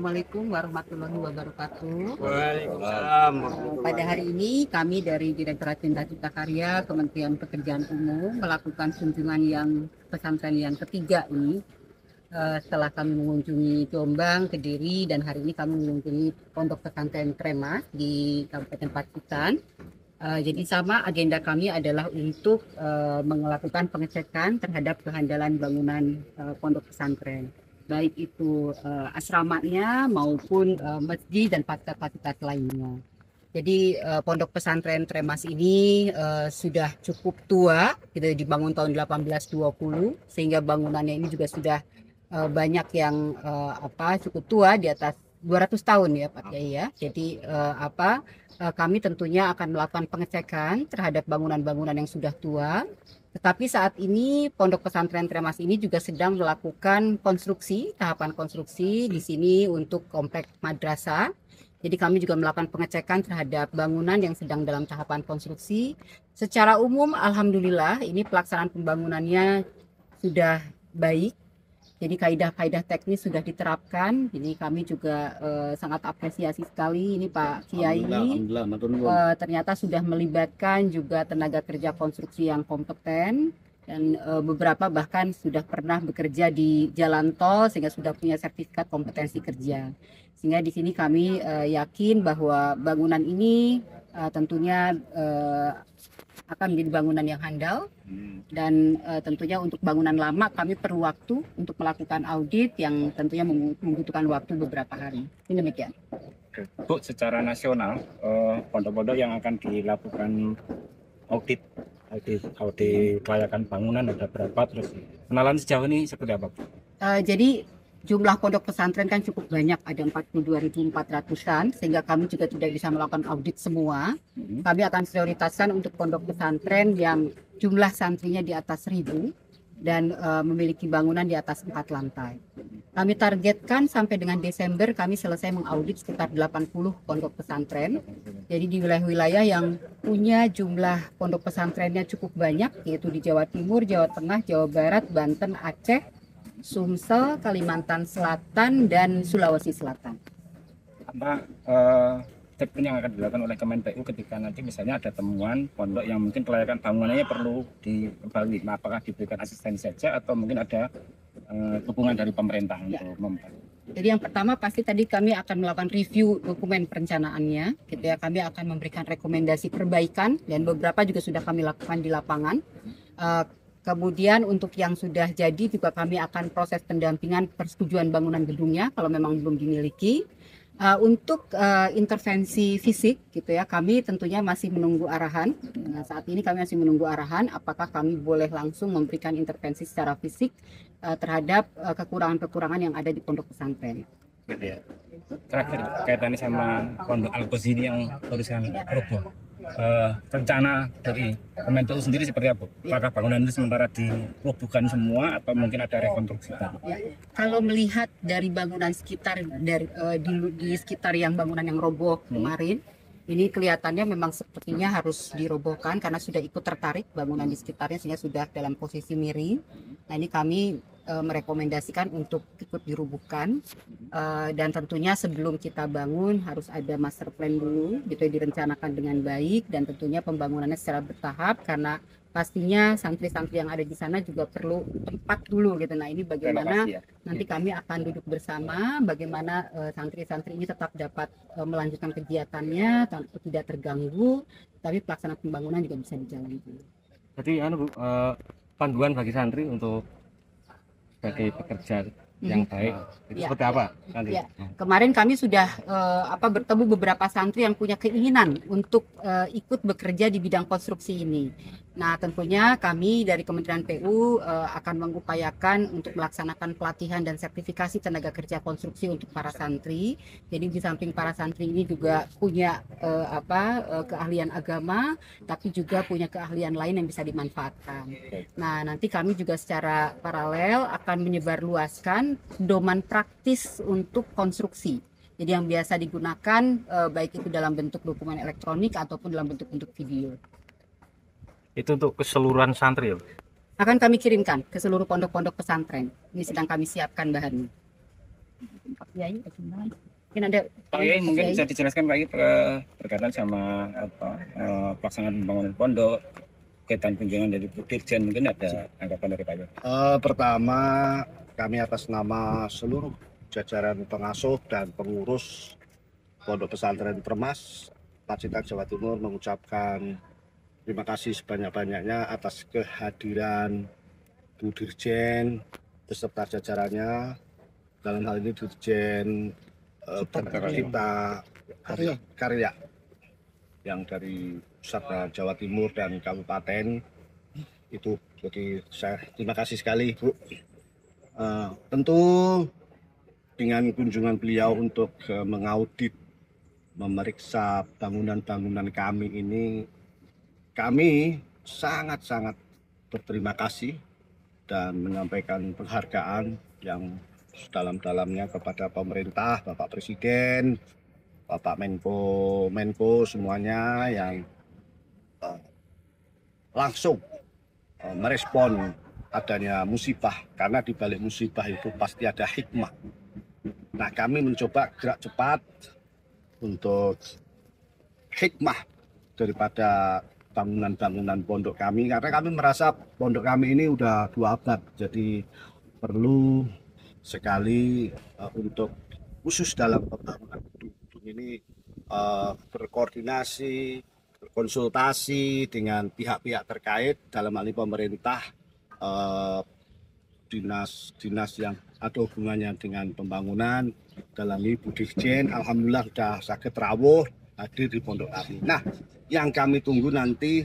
Assalamualaikum warahmatullahi wabarakatuh. Waalaikumsalam. Pada hari ini kami dari Direktorat Cinta Cipta Karya Kementerian Pekerjaan Umum melakukan kunjungan yang pesantren yang ketiga ini. Setelah kami mengunjungi Jombang, Kediri, dan hari ini kami mengunjungi Pondok Pesantren Tremas di Kabupaten Pacitan. Jadi sama agenda kami adalah untuk melakukan pengecekan terhadap kehandalan bangunan pondok pesantren, baik itu asramanya maupun masjid dan fasilitas lainnya. Jadi pondok pesantren Tremas ini sudah cukup tua, gitu, dibangun tahun 1820, sehingga bangunannya ini juga sudah banyak yang cukup tua, di atas 200 tahun ya Pak Kiai ya. Jadi kami tentunya akan melakukan pengecekan terhadap bangunan-bangunan yang sudah tua. Tetapi saat ini Pondok Pesantren Tremas ini juga sedang melakukan konstruksi, tahapan konstruksi di sini untuk kompleks madrasah. Jadi kami juga melakukan pengecekan terhadap bangunan yang sedang dalam tahapan konstruksi. Secara umum alhamdulillah ini pelaksanaan pembangunannya sudah baik. Jadi kaidah-kaidah teknis sudah diterapkan. Jadi kami juga sangat apresiasi sekali ini Pak Kiai. Ternyata sudah melibatkan juga tenaga kerja konstruksi yang kompeten, dan beberapa bahkan sudah pernah bekerja di jalan tol sehingga sudah punya sertifikat kompetensi kerja. Sehingga di sini kami yakin bahwa bangunan ini tentunya akan menjadi bangunan yang handal, dan tentunya untuk bangunan lama kami perlu waktu untuk melakukan audit yang tentunya membutuhkan waktu beberapa hari. Ini demikian. Bu, secara nasional pondok-pondok yang akan dilakukan audit kelayakan bangunan ada berapa, terus kenalan sejauh ini seperti apa, Bu? Jadi jumlah pondok pesantren kan cukup banyak, ada 42.400-an, sehingga kami juga tidak bisa melakukan audit semua. Kami akan prioritaskan untuk pondok pesantren yang jumlah santrinya di atas 1.000 dan memiliki bangunan di atas 4 lantai. Kami targetkan sampai dengan Desember kami selesai mengaudit sekitar 80 pondok pesantren. Jadi di wilayah-wilayah yang punya jumlah pondok pesantrennya cukup banyak, yaitu di Jawa Timur, Jawa Tengah, Jawa Barat, Banten, Aceh, Sumsel, Kalimantan Selatan, dan Sulawesi Selatan. Apa statement yang akan dilakukan oleh Kemenpu ketika nanti misalnya ada temuan pondok yang mungkin kelayakan bangunannya perlu diperbarui, apakah diberikan asistensi saja atau mungkin ada dukungan dari pemerintah untuk membantu? Jadi yang pertama pasti tadi kami akan melakukan review dokumen perencanaannya, gitu ya. Kami akan memberikan rekomendasi perbaikan dan beberapa juga sudah kami lakukan di lapangan. Kemudian untuk yang sudah jadi juga kami akan proses pendampingan persetujuan bangunan gedungnya kalau memang belum dimiliki. Untuk intervensi fisik, gitu ya, kami tentunya masih menunggu arahan. Nah, saat ini kami masih menunggu arahan apakah kami boleh langsung memberikan intervensi secara fisik terhadap kekurangan-kekurangan yang ada di pondok pesantren. Terakhir kaitannya sama pondok Al-Qozi ini yang barusan roboh, rencana dari Kemenpu sendiri seperti apa? Apakah bangunan itu sementara dirobohkan semua atau mungkin ada rekonstruksi baru? Kalau melihat dari bangunan sekitar di sekitar yang bangunan yang roboh kemarin, ini kelihatannya memang sepertinya harus dirobohkan karena sudah ikut tertarik bangunan di sekitarnya sehingga sudah dalam posisi miring. Nah, ini kami merekomendasikan untuk ikut dirubuhkan, dan tentunya sebelum kita bangun harus ada master plan dulu, gitu, direncanakan dengan baik, dan tentunya pembangunannya secara bertahap karena pastinya santri-santri yang ada di sana juga perlu tempat dulu, gitu. Nah, ini bagaimana nanti kami akan duduk bersama bagaimana santri-santri ini tetap dapat melanjutkan kegiatannya tanpa tidak terganggu, tapi pelaksanaan pembangunan juga bisa dijalankan. Jadi panduan bagi santri untuk sebagai pekerja yang baik itu seperti apa nanti? Ya. Kemarin kami sudah bertemu beberapa santri yang punya keinginan untuk ikut bekerja di bidang konstruksi ini. Nah, tentunya kami dari Kementerian PU akan mengupayakan untuk melaksanakan pelatihan dan sertifikasi tenaga kerja konstruksi untuk para santri. Jadi di samping para santri ini juga punya keahlian agama, tapi juga punya keahlian lain yang bisa dimanfaatkan. Nah, nanti kami juga secara paralel akan menyebarluaskan domain praktis untuk konstruksi. Jadi yang biasa digunakan baik itu dalam bentuk dokumen elektronik ataupun dalam bentuk video. Itu untuk keseluruhan santri ya? Akan kami kirimkan ke seluruh pondok-pondok pesantren. Ini sedang kami siapkan bahannya. Pak Kiai bagaimana? Mungkin ada Pak Kiai mungkin bisa dijelaskan Pak Kiai berkaitan sama pelaksanaan pembangunan pondok, kaitan kunjungan dari Bu Dirjen, mungkin ada anggapan dari Pak Kiai. Pertama, kami atas nama seluruh jajaran pengasuh dan pengurus Pondok Pesantren Permas, Pacitan, Jawa Timur mengucapkan terima kasih sebanyak-banyaknya atas kehadiran Bu Dirjen beserta jajarannya, dalam hal ini Dirjen Cipta Karya yang dari pusat dan Jawa Timur dan kabupaten itu. Jadi saya terima kasih sekali Bu. Tentu dengan kunjungan beliau untuk mengaudit, memeriksa bangunan-bangunan kami ini, kami sangat-sangat berterima kasih dan menyampaikan penghargaan yang sedalam-dalamnya kepada pemerintah, Bapak Presiden, Bapak Menko semuanya yang langsung merespon adanya musibah, karena di balik musibah itu pasti ada hikmah. Nah, kami mencoba gerak cepat untuk hikmah daripada bangunan-bangunan pondok kami, karena kami merasa pondok kami ini udah 2 abad, jadi perlu sekali untuk khusus dalam pembangunan gedung ini berkoordinasi, berkonsultasi dengan pihak-pihak terkait, dalam hal ini pemerintah, dinas yang ada hubungannya dengan pembangunan, dalam ini Bu Dirjen, alhamdulillah sudah sakit rawuh hadir di pondok kami. Nah, yang kami tunggu nanti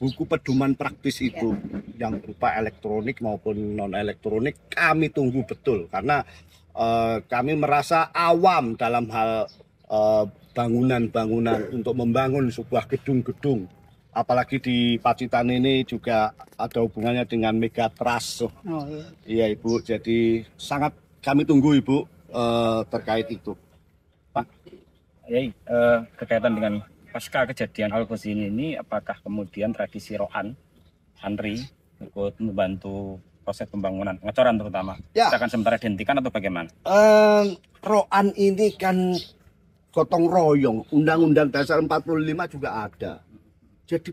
buku pedoman praktis itu yang berupa elektronik maupun non elektronik, kami tunggu betul, karena kami merasa awam dalam hal bangunan-bangunan untuk membangun sebuah gedung-gedung, apalagi di Pacitan ini juga ada hubungannya dengan Megatrust. Iya Ibu, jadi sangat kami tunggu Ibu terkait itu. Pak Kiai, berkaitan dengan pasca kejadian Al-Ghazini ini, apakah kemudian tradisi roan santri ikut membantu proses pembangunan, pengecoran terutama, ya, kita akan sementara dihentikan atau bagaimana? Roan ini kan gotong royong, Undang-Undang Dasar 45 juga ada. Jadi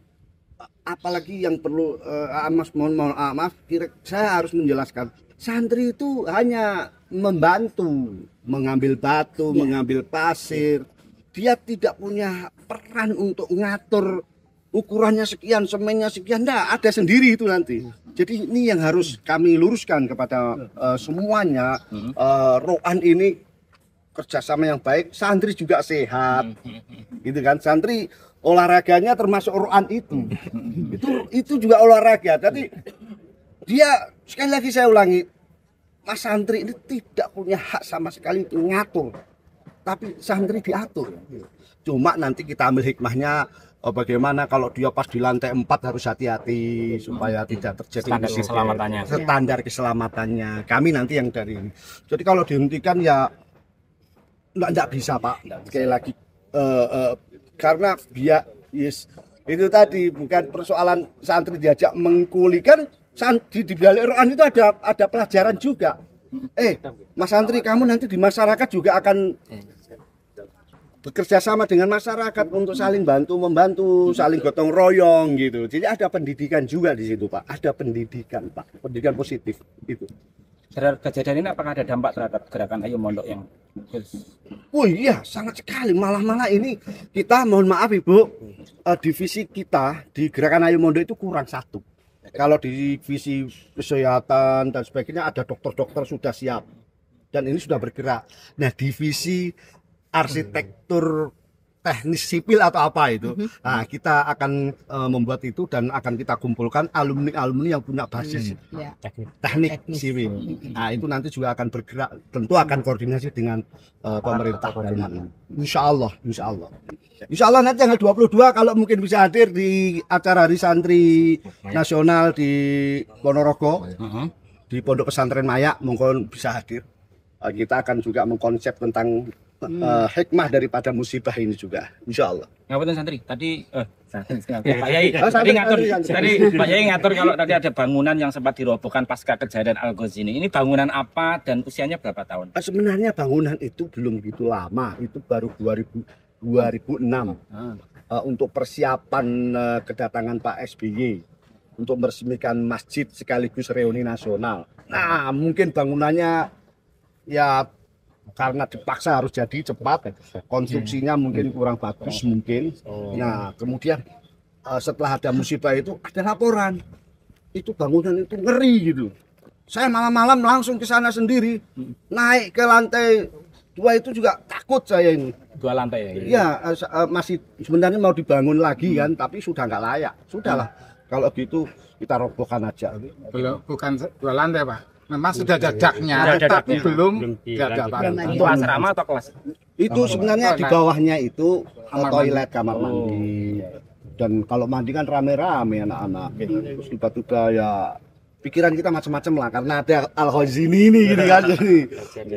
apalagi yang perlu Mas, mohon maaf, saya harus menjelaskan, santri itu hanya membantu mengambil batu, mengambil pasir. Dia tidak punya peran untuk ngatur ukurannya sekian, semennya sekian, enggak, ada sendiri itu nanti. Jadi ini yang harus kami luruskan kepada semuanya. Roan ini kerjasama yang baik, santri juga sehat, gitu kan. Santri olahraganya termasuk roan itu juga olahraga. Jadi dia, sekali lagi saya ulangi, Mas, santri ini tidak punya hak sama sekali untuk ngatur, tapi santri diatur. Cuma nanti kita ambil hikmahnya, bagaimana kalau dia pas di lantai 4 harus hati-hati supaya tidak terjadi standar keselamatannya. Standar keselamatannya kami nanti yang dari ini. Jadi kalau dihentikan ya enggak bisa Pak, sekali lagi karena dia itu tadi bukan persoalan santri diajak mengkulikan, di balik roan itu ada pelajaran juga. Mas santri, kamu nanti di masyarakat juga akan bekerja sama dengan masyarakat untuk saling bantu-membantu, saling gotong royong gitu. Jadi ada pendidikan juga di situ Pak, ada pendidikan Pak, pendidikan positif itu. Terhadap kejadian ini apakah ada dampak terhadap gerakan Ayo Mondok yang Oh iya, sangat sekali. Malah ini kita, mohon maaf Ibu, divisi kita di gerakan Ayo Mondok itu kurang 1. Kalau di divisi kesehatan dan sebagainya ada dokter-dokter sudah siap dan ini sudah bergerak. Nah, divisi arsitektur teknis sipil atau apa itu, nah kita akan membuat itu dan akan kita kumpulkan alumni yang punya basis teknik sipil. Nah itu nanti juga akan bergerak, tentu akan koordinasi dengan pemerintah. Insya Allah nanti tanggal 22 kalau mungkin bisa hadir di acara Hari Santri Nasional di Ponorogo, di Pondok Pesantren Maya, mungkin bisa hadir. Kita akan juga mengkonsep tentang hikmah daripada musibah ini juga, insya Allah. Ngapunten santri, tadi Pak Yai, santri, tadi santri. Pak Yai ngatur kalau tadi ada bangunan yang sempat dirobohkan pasca kejadian Al-Ghazini. Ini bangunan apa dan usianya berapa tahun? Sebenarnya bangunan itu belum begitu lama, itu baru 2006 untuk persiapan kedatangan Pak SBY untuk meresmikan masjid sekaligus reuni nasional. Nah, mungkin bangunannya ya karena dipaksa harus jadi cepat, konstruksinya mungkin kurang bagus mungkin. Nah, kemudian setelah ada musibah itu ada laporan, itu bangunan itu ngeri gitu. Saya malam-malam langsung ke sana sendiri, naik ke lantai 2 itu juga takut saya ini. 2 lantai ya? Iya, masih sebenarnya mau dibangun lagi kan, tapi sudah nggak layak. Sudahlah, kalau gitu kita robohkan aja. Belum, bukan 2 lantai Pak. Memang sudah jajaknya, Ada tetapi jajaknya. belum dilanjutkan. jajak. Itu asrama atau kelas? Itu sebenarnya di bawahnya itu Kamar toilet, kamar mandi. Dan kalau mandi kan rame-rame anak-anak. Terus tiba-tiba ya pikiran kita macam-macam lah karena ada Al-Ghazini ini gitu kan. Jadi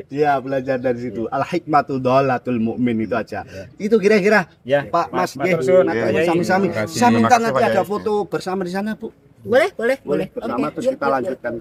ya belajar dari situ. Al-hikmatu dhalatul mu'min itu aja. Itu kira-kira Ya, Pak Mas Matur suwun. sami-sami. Terima kasih. Saya minta Terima kasih, nanti Pak ada Yai. foto bersama di sana, Bu. Boleh. Bersama terus kita lanjutkan.